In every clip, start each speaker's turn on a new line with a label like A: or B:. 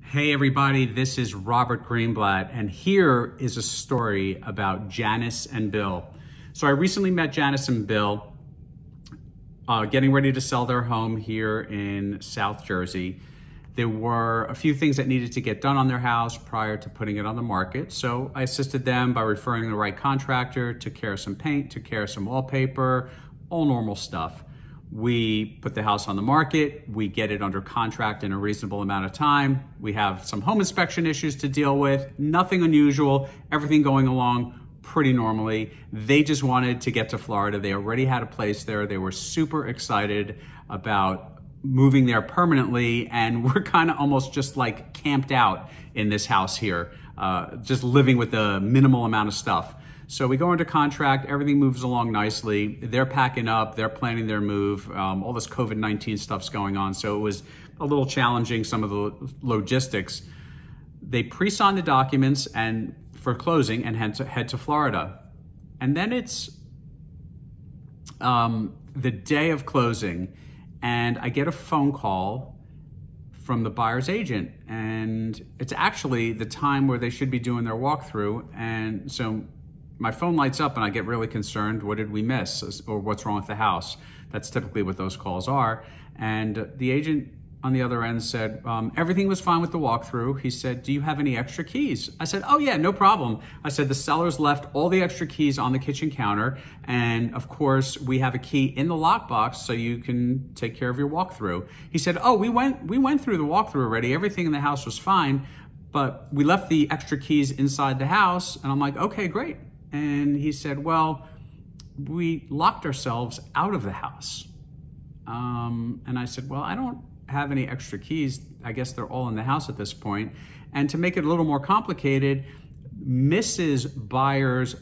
A: Hey everybody, this is Robert Greenblatt, and here is a story about Janice and Bill. So I recently met Janice and Bill getting ready to sell their home here in South Jersey. There were a few things that needed to get done on their house prior to putting it on the market. So I assisted them by referring the right contractor, took care of some paint, took care of some wallpaper, all normal stuff. We put the house on the market, we get it under contract in a reasonable amount of time. We have some home inspection issues to deal with, nothing unusual, everything going along pretty normally. They just wanted to get to Florida. They already had a place there. They were super excited about moving there permanently, and we're kind of almost just like camped out in this house here, just living with a minimal amount of stuff. So we go into contract, everything moves along nicely. They're packing up, they're planning their move. All this COVID-19 stuff's going on, so it was a little challenging, some of the logistics. They pre-signed the documents and for closing and head to Florida. And then it's the day of closing, and I get a phone call from the buyer's agent, and it's actually the time where they should be doing their walkthrough. And so my phone lights up and I get really concerned. What did we miss? Or what's wrong with the house? That's typically what those calls are. And the agent on the other end said, everything was fine with the walkthrough. He said, do you have any extra keys? I said, oh yeah, no problem. I said, the sellers left all the extra keys on the kitchen counter. And of course, we have a key in the lockbox so you can take care of your walkthrough. He said, oh, we went through the walkthrough already. Everything in the house was fine, but we left the extra keys inside the house. And I'm like, okay, great. And he said, well, we locked ourselves out of the house. And I said, well, I don't have any extra keys. I guess they're all in the house at this point. And to make it a little more complicated, Mrs. Buyer's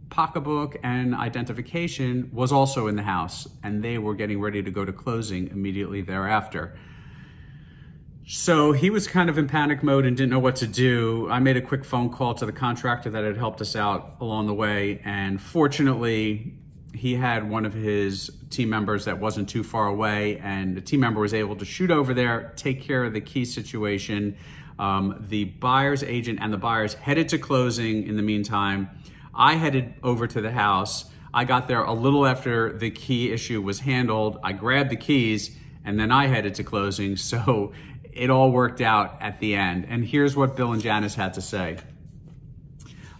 A: pocketbook and identification was also in the house, and they were getting ready to go to closing immediately thereafter. So he was kind of in panic mode and didn't know what to do. I made a quick phone call to the contractor that had helped us out along the way. And fortunately, he had one of his team members that wasn't too far away, and the team member was able to shoot over there, take care of the key situation. The buyer's agent and the buyers headed to closing in the meantime. I headed over to the house. I got there a little after the key issue was handled. I grabbed the keys and then I headed to closing. So it all worked out at the end. And here's what Bill and Janice had to say.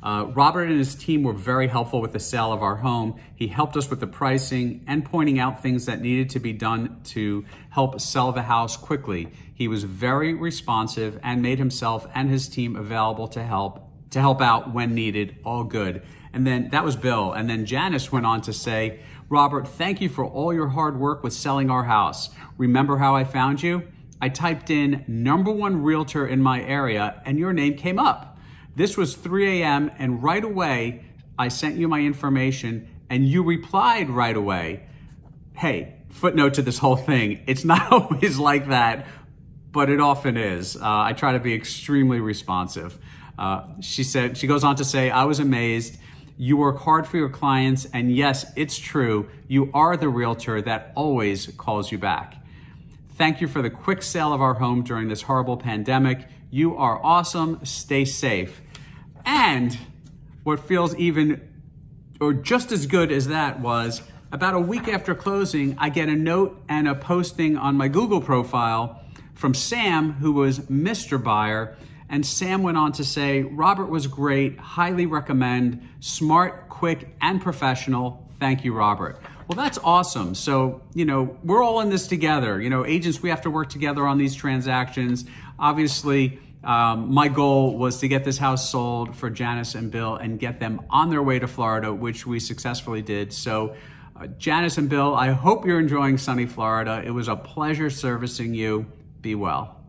A: Robert and his team were very helpful with the sale of our home. He helped us with the pricing and pointing out things that needed to be done to help sell the house quickly. He was very responsive and made himself and his team available to help out when needed. All good. And then that was Bill. And then Janice went on to say, Robert, thank you for all your hard work with selling our house. Remember how I found you? I typed in #1 realtor in my area and your name came up. This was 3 a.m. and right away, I sent you my information and you replied right away. Hey, footnote to this whole thing. It's not always like that, but it often is. I try to be extremely responsive. She goes on to say, I was amazed. You work hard for your clients, and yes, it's true. You are the realtor that always calls you back. Thank you for the quick sale of our home during this horrible pandemic. You are awesome. Stay safe. And what feels even or just as good as that was about a week after closing, I get a note and a posting on my Google profile from Sam, who was Mr. Buyer. And Sam went on to say, Robert was great, highly recommend, smart, quick, and professional. Thank you, Robert. Well, that's awesome. So, we're all in this together. Agents, we have to work together on these transactions. Obviously, my goal was to get this house sold for Janice and Bill and get them on their way to Florida, which we successfully did. So, Janice and Bill, I hope you're enjoying sunny Florida. It was a pleasure servicing you. Be well.